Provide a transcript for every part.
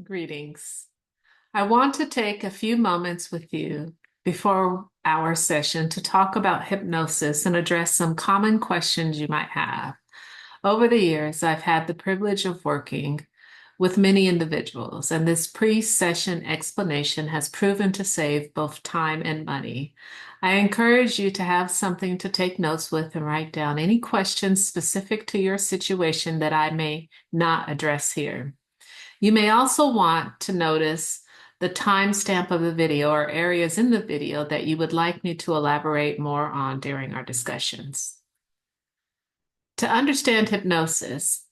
Greetings. I want to take a few moments with you before our session to talk about hypnosis and address some common questions you might have. Over the years, I've had the privilege of working with many individuals, and this pre-session explanation has proven to save both time and money. I encourage you to have something to take notes with and write down any questions specific to your situation that I may not address here. You may also want to notice the timestamp of the video or areas in the video that you would like me to elaborate more on during our discussions. To understand hypnosis,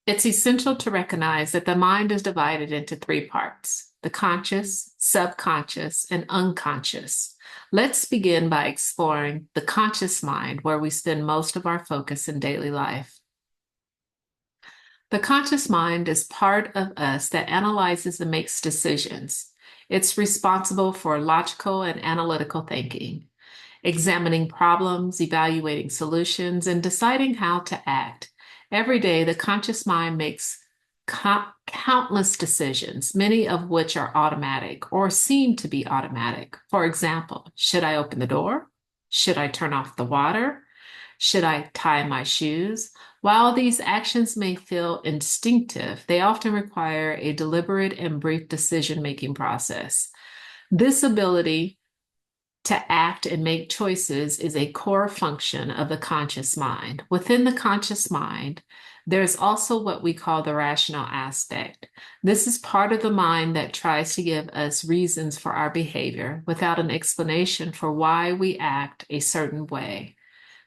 it's essential to recognize that the mind is divided into three parts: the conscious, subconscious, and unconscious. Let's begin by exploring the conscious mind, where we spend most of our focus in daily life. The conscious mind is part of us that analyzes and makes decisions. It's responsible for logical and analytical thinking, examining problems, evaluating solutions, and deciding how to act. Every day, the conscious mind makes countless decisions, many of which are automatic or seem to be automatic. For example, should I open the door? Should I turn off the water? Should I tie my shoes? While these actions may feel instinctive, they often require a deliberate and brief decision-making process. This ability to act and make choices is a core function of the conscious mind. Within the conscious mind, there's also what we call the rational aspect. This is part of the mind that tries to give us reasons for our behavior without an explanation for why we act a certain way.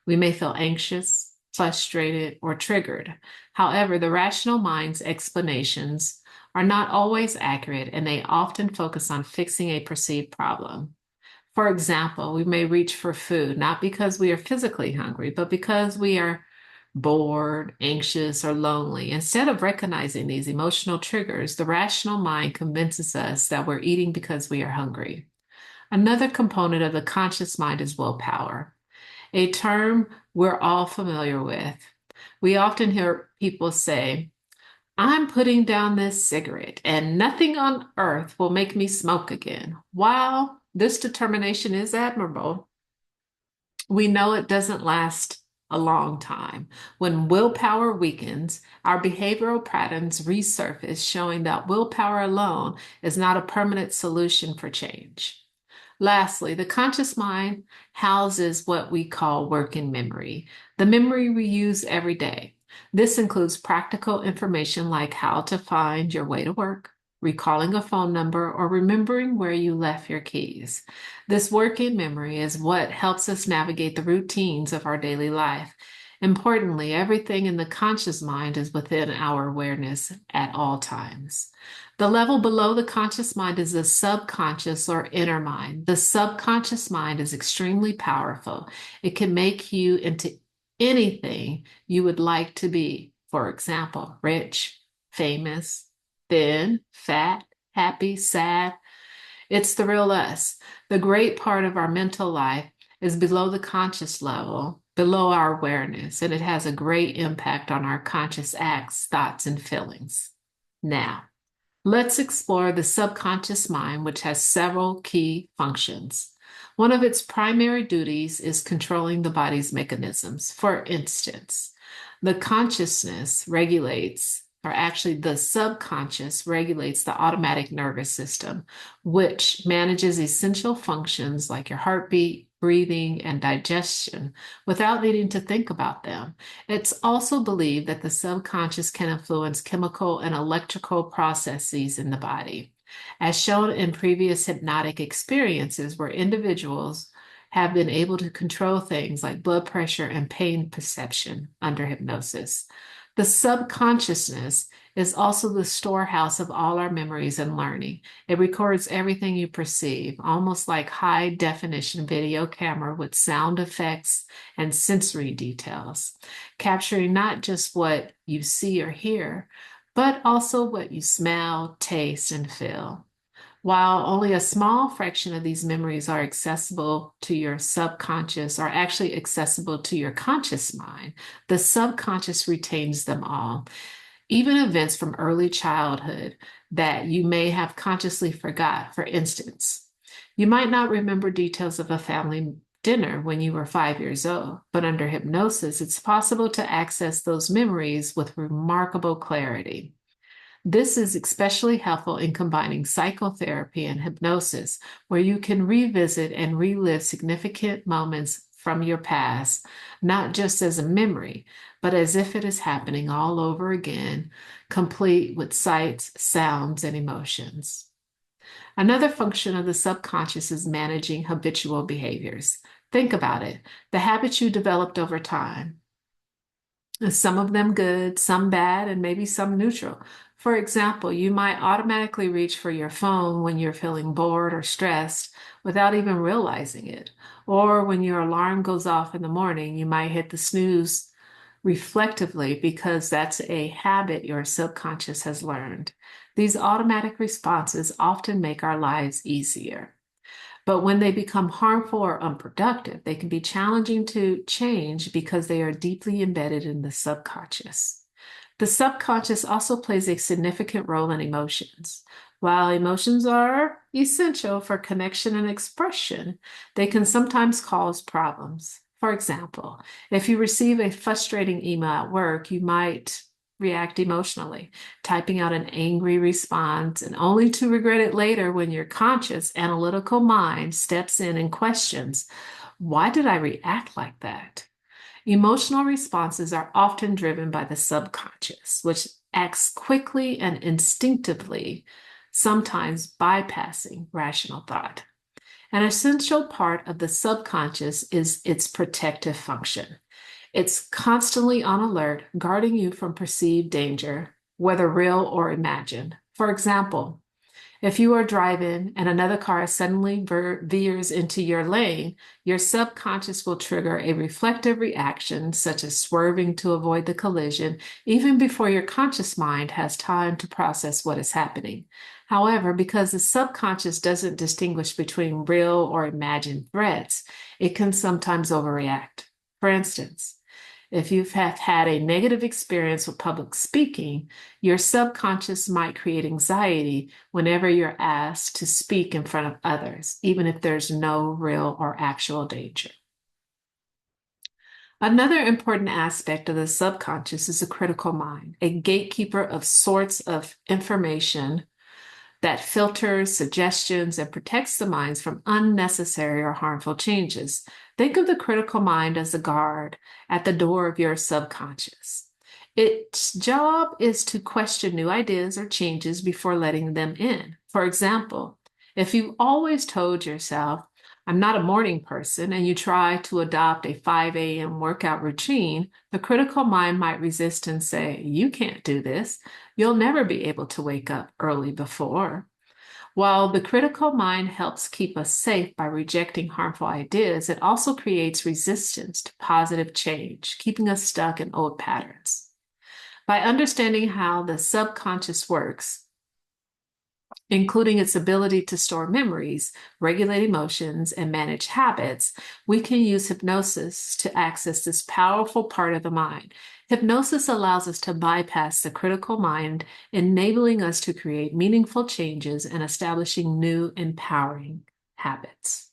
We may feel anxious, frustrated, or triggered. However, the rational mind's explanations are not always accurate, and they often focus on fixing a perceived problem. For example, we may reach for food not because we are physically hungry, but because we are bored, anxious, or lonely. Instead of recognizing these emotional triggers, the rational mind convinces us that we're eating because we are hungry. Another component of the conscious mind is willpower, a term we're all familiar with. We often hear people say, "I'm putting down this cigarette and nothing on earth will make me smoke again." While this determination is admirable, we know it doesn't last a long time. When willpower weakens, our behavioral patterns resurface, showing that willpower alone is not a permanent solution for change. Lastly, the conscious mind houses what we call working memory, the memory we use every day. This includes practical information like how to find your way to work, recalling a phone number, or remembering where you left your keys. This working memory is what helps us navigate the routines of our daily life. Importantly, everything in the conscious mind is within our awareness at all times. The level below the conscious mind is the subconscious or inner mind. The subconscious mind is extremely powerful. It can make you into anything you would like to be. For example, rich, famous, thin, fat, happy, sad. It's the real us. The great part of our mental life is below the conscious level, below our awareness, and it has a great impact on our conscious acts, thoughts, and feelings. Now, let's explore the subconscious mind, which has several key functions. One of its primary duties is controlling the body's mechanisms. For instance, the consciousness regulates, or actually the subconscious regulates the automatic nervous system, which manages essential functions like your heartbeat, breathing, and digestion without needing to think about them. It's also believed that the subconscious can influence chemical and electrical processes in the body, as shown in previous hypnotic experiences where individuals have been able to control things like blood pressure and pain perception under hypnosis. The subconsciousness is also the storehouse of all our memories and learning. It records everything you perceive, almost like high definition video camera with sound effects and sensory details, capturing not just what you see or hear, but also what you smell, taste, and feel. While only a small fraction of these memories are accessible to your subconscious, or actually accessible to your conscious mind, the subconscious retains them all. even events from early childhood that you may have consciously forgot. For instance, you might not remember details of a family dinner when you were 5 years old, but under hypnosis, it's possible to access those memories with remarkable clarity. This is especially helpful in combining psychotherapy and hypnosis, where you can revisit and relive significant moments from your past, not just as a memory, but as if it is happening all over again, complete with sights, sounds, and emotions. Another function of the subconscious is managing habitual behaviors. Think about it, the habits you developed over time. Some of them good, some bad, and maybe some neutral. For example, you might automatically reach for your phone when you're feeling bored or stressed without even realizing it. Or when your alarm goes off in the morning, you might hit the snooze reflectively because that's a habit your subconscious has learned. These automatic responses often make our lives easier. But when they become harmful or unproductive, they can be challenging to change because they are deeply embedded in the subconscious. The subconscious also plays a significant role in emotions. While emotions are essential for connection and expression, they can sometimes cause problems. For example, if you receive a frustrating email at work, you might react emotionally, typing out an angry response, and only to regret it later when your conscious, analytical mind steps in and questions, why did I react like that? Emotional responses are often driven by the subconscious, which acts quickly and instinctively, sometimes bypassing rational thought. An essential part of the subconscious is its protective function. It's constantly on alert, guarding you from perceived danger, whether real or imagined. For example, if you are driving and another car suddenly veers into your lane, your subconscious will trigger a reflective reaction, such as swerving to avoid the collision, even before your conscious mind has time to process what is happening. However, because the subconscious doesn't distinguish between real or imagined threats, it can sometimes overreact. For instance, if you've had a negative experience with public speaking, your subconscious might create anxiety whenever you're asked to speak in front of others, even if there's no real or actual danger. Another important aspect of the subconscious is the critical mind, a gatekeeper of sorts of information that filters suggestions and protects the minds from unnecessary or harmful changes. Think of the critical mind as a guard at the door of your subconscious. Its job is to question new ideas or changes before letting them in. For example, if you've always told yourself, I'm not a morning person, and you try to adopt a 5 a.m. workout routine, the critical mind might resist and say, you can't do this. You'll never be able to wake up early before. While the critical mind helps keep us safe by rejecting harmful ideas, it also creates resistance to positive change, keeping us stuck in old patterns. By understanding how the subconscious works, including its ability to store memories, regulate emotions, and manage habits, we can use hypnosis to access this powerful part of the mind. Hypnosis allows us to bypass the critical mind, enabling us to create meaningful changes and establishing new, empowering habits.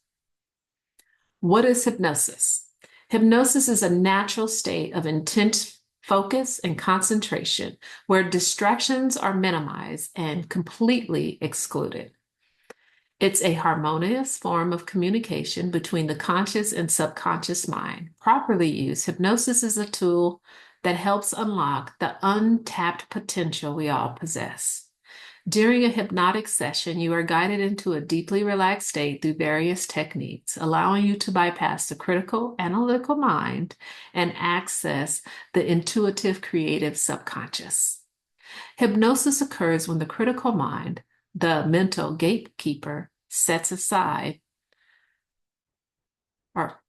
What is hypnosis? Hypnosis is a natural state of intense focus and concentration where distractions are minimized and completely excluded. It's a harmonious form of communication between the conscious and subconscious mind. Properly used, hypnosis is a tool that helps unlock the untapped potential we all possess. During a hypnotic session, you are guided into a deeply relaxed state through various techniques, allowing you to bypass the critical, analytical mind and access the intuitive, creative subconscious. Hypnosis occurs when the critical mind, the mental gatekeeper, sets aside or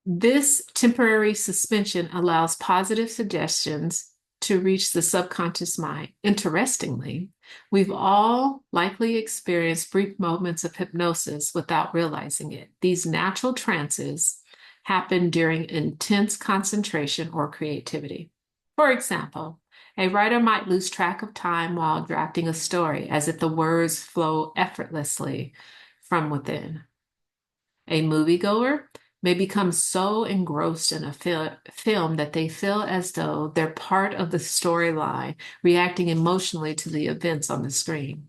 this temporary suspension allows positive suggestions to reach the subconscious mind. Interestingly, we've all likely experienced brief moments of hypnosis without realizing it. These natural trances happen during intense concentration or creativity. For example, A writer might lose track of time while drafting a story, as if the words flow effortlessly from within. A moviegoer may become so engrossed in a film that they feel as though they're part of the storyline, reacting emotionally to the events on the screen.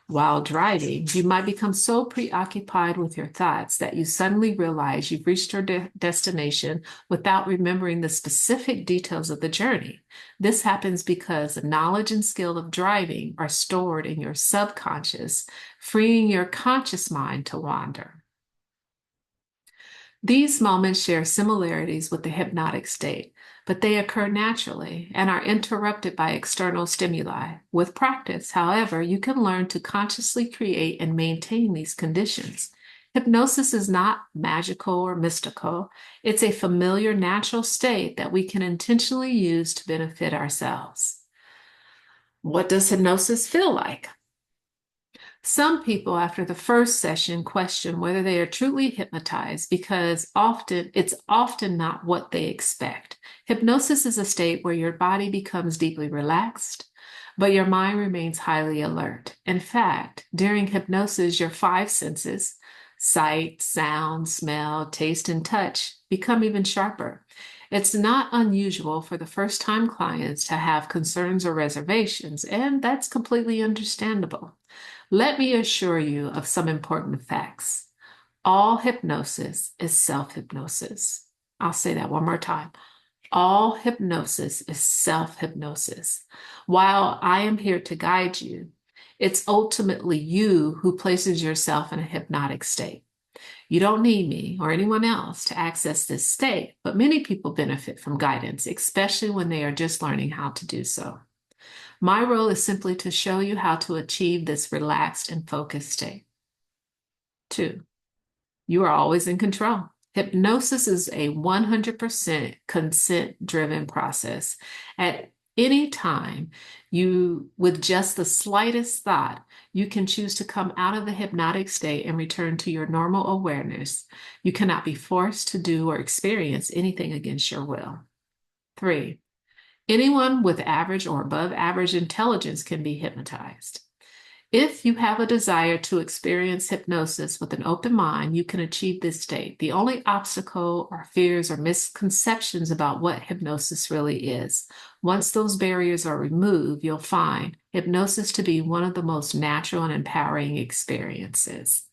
While driving, you might become so preoccupied with your thoughts that you suddenly realize you've reached your destination without remembering the specific details of the journey. This happens because the knowledge and skill of driving are stored in your subconscious, freeing your conscious mind to wander. These moments share similarities with the hypnotic state, but they occur naturally and are interrupted by external stimuli. With practice, however, you can learn to consciously create and maintain these conditions. Hypnosis is not magical or mystical. It's a familiar, natural state that we can intentionally use to benefit ourselves. What does hypnosis feel like? Some people, after the first session, question whether they are truly hypnotized because it's often not what they expect. Hypnosis is a state where your body becomes deeply relaxed, but your mind remains highly alert. In fact, during hypnosis, your five senses, sight, sound, smell, taste, and touch, become even sharper. It's not unusual for the first time clients to have concerns or reservations, and that's completely understandable. Let me assure you of some important facts. All hypnosis is self-hypnosis. I'll say that one more time. All hypnosis is self-hypnosis. While I am here to guide you, it's ultimately you who places yourself in a hypnotic state. You don't need me or anyone else to access this state, but many people benefit from guidance, especially when they are just learning how to do so. My role is simply to show you how to achieve this relaxed and focused state. 2, you are always in control. Hypnosis is a 100% consent-driven process. At any time, with just the slightest thought, you can choose to come out of the hypnotic state and return to your normal awareness. You cannot be forced to do or experience anything against your will. 3, anyone with average or above average intelligence can be hypnotized. If you have a desire to experience hypnosis with an open mind, you can achieve this state. The only obstacle are fears or misconceptions about what hypnosis really is. Once those barriers are removed, you'll find hypnosis to be one of the most natural and empowering experiences.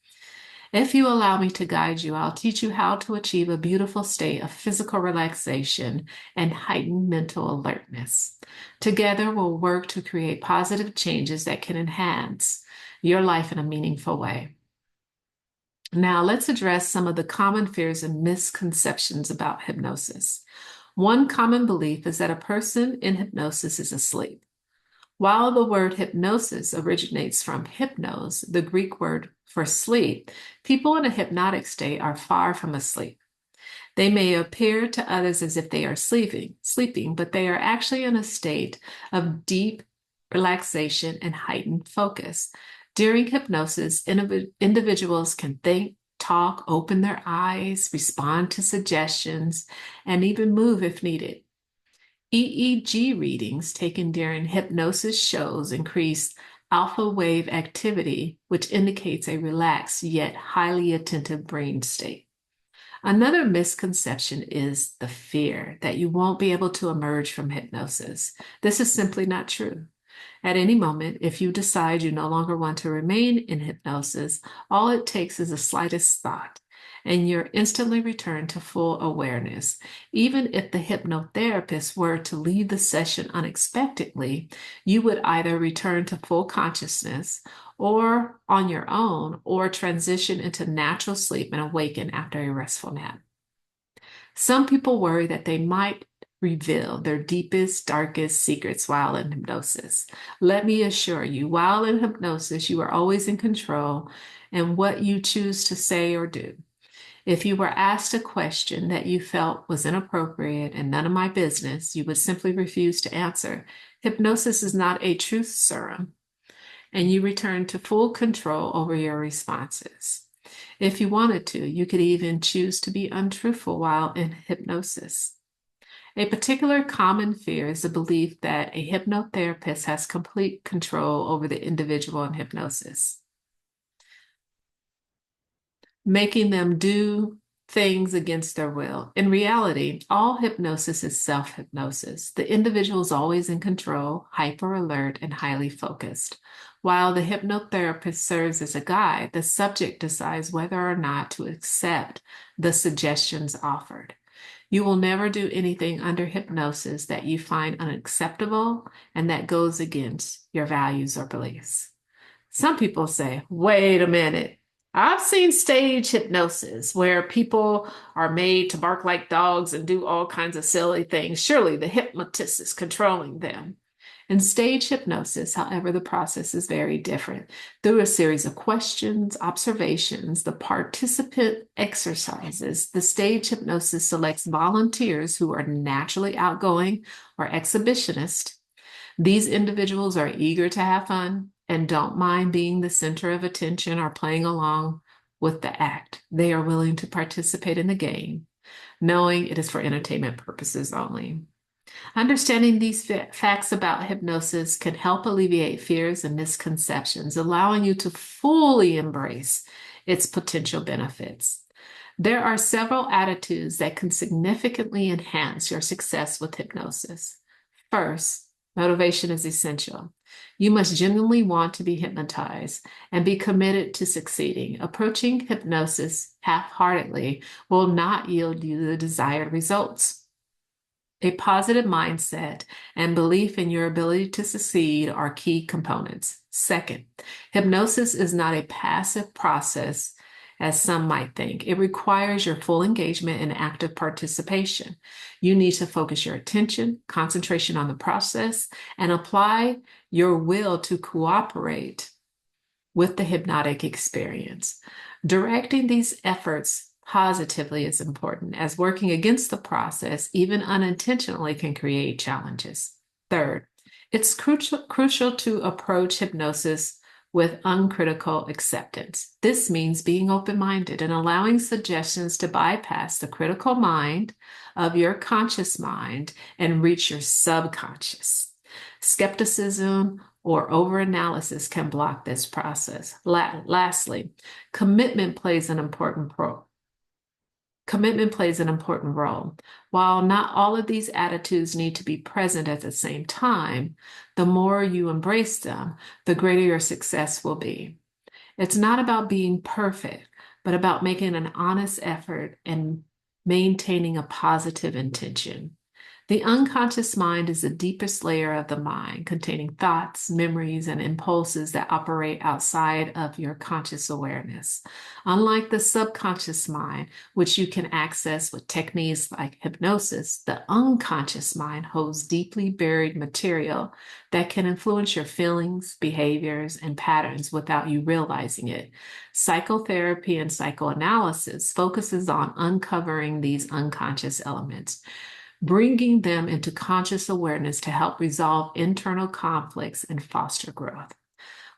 If you allow me to guide you, I'll teach you how to achieve a beautiful state of physical relaxation and heightened mental alertness. Together, we'll work to create positive changes that can enhance your life in a meaningful way. Now, let's address some of the common fears and misconceptions about hypnosis. One common belief is that a person in hypnosis is asleep. While the word hypnosis originates from hypnos, the Greek word for sleep, people in a hypnotic state are far from asleep. They may appear to others as if they are sleeping, but they are actually in a state of deep relaxation and heightened focus. During hypnosis, individuals can think, talk, open their eyes, respond to suggestions, and even move if needed. EEG readings taken during hypnosis shows increased alpha wave activity, which indicates a relaxed yet highly attentive brain state. Another misconception is the fear that you won't be able to emerge from hypnosis. This is simply not true. At any moment, if you decide you no longer want to remain in hypnosis, all it takes is the slightest thought, and you're instantly returned to full awareness. Even if the hypnotherapist were to leave the session unexpectedly, you would either return to full consciousness or on your own, or transition into natural sleep and awaken after a restful nap. Some people worry that they might reveal their deepest, darkest secrets while in hypnosis. Let me assure you, while in hypnosis, you are always in control and what you choose to say or do. If you were asked a question that you felt was inappropriate and none of my business, you would simply refuse to answer. Hypnosis is not a truth serum, and you return to full control over your responses. If you wanted to, you could even choose to be untruthful while in hypnosis. A particular common fear is the belief that a hypnotherapist has complete control over the individual in hypnosis, making them do things against their will. In reality, all hypnosis is self-hypnosis. The individual is always in control, hyper alert, and highly focused. While the hypnotherapist serves as a guide, the subject decides whether or not to accept the suggestions offered. You will never do anything under hypnosis that you find unacceptable and that goes against your values or beliefs. Some people say, wait a minute. I've seen stage hypnosis where people are made to bark like dogs and do all kinds of silly things. Surely the hypnotist is controlling them. In stage hypnosis, however, the process is very different. Through a series of questions, observations, the participant exercises, the stage hypnosis selects volunteers who are naturally outgoing or exhibitionist. These individuals are eager to have fun and don't mind being the center of attention or playing along with the act. They are willing to participate in the game, knowing it is for entertainment purposes only. Understanding these facts about hypnosis can help alleviate fears and misconceptions, allowing you to fully embrace its potential benefits. There are several attitudes that can significantly enhance your success with hypnosis. First, motivation is essential. You must genuinely want to be hypnotized and be committed to succeeding. Approaching hypnosis half-heartedly will not yield you the desired results. A positive mindset and belief in your ability to succeed are key components. Second, hypnosis is not a passive process as some might think. It requires your full engagement and active participation. You need to focus your attention, concentration on the process, and apply your will to cooperate with the hypnotic experience. Directing these efforts positively is important, as working against the process, even unintentionally, can create challenges. Third, it's crucial to approach hypnosis with uncritical acceptance. This means being open-minded and allowing suggestions to bypass the critical mind of your conscious mind and reach your subconscious. Skepticism or overanalysis can block this process. Lastly, commitment plays an important role. While not all of these attitudes need to be present at the same time, the more you embrace them, the greater your success will be. It's not about being perfect, but about making an honest effort and maintaining a positive intention. The unconscious mind is the deepest layer of the mind, containing thoughts, memories, and impulses that operate outside of your conscious awareness. Unlike the subconscious mind, which you can access with techniques like hypnosis, the unconscious mind holds deeply buried material that can influence your feelings, behaviors, and patterns without you realizing it. Psychotherapy and psychoanalysis focuses on uncovering these unconscious elements, bringing them into conscious awareness to help resolve internal conflicts and foster growth.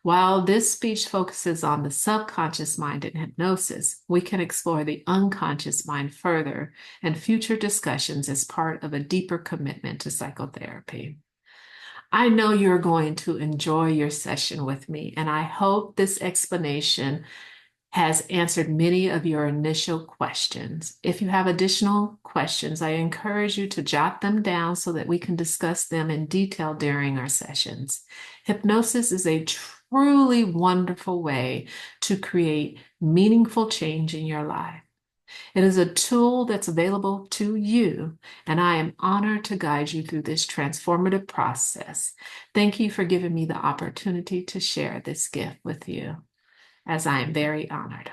While this speech focuses on the subconscious mind in hypnosis, we can explore the unconscious mind further in future discussions as part of a deeper commitment to psychotherapy. I know you're going to enjoy your session with me, and I hope this explanation has answered many of your initial questions. If you have additional questions, I encourage you to jot them down so that we can discuss them in detail during our sessions. Hypnosis is a truly wonderful way to create meaningful change in your life. It is a tool that's available to you, and I am honored to guide you through this transformative process. Thank you for giving me the opportunity to share this gift with you, as I am very honored.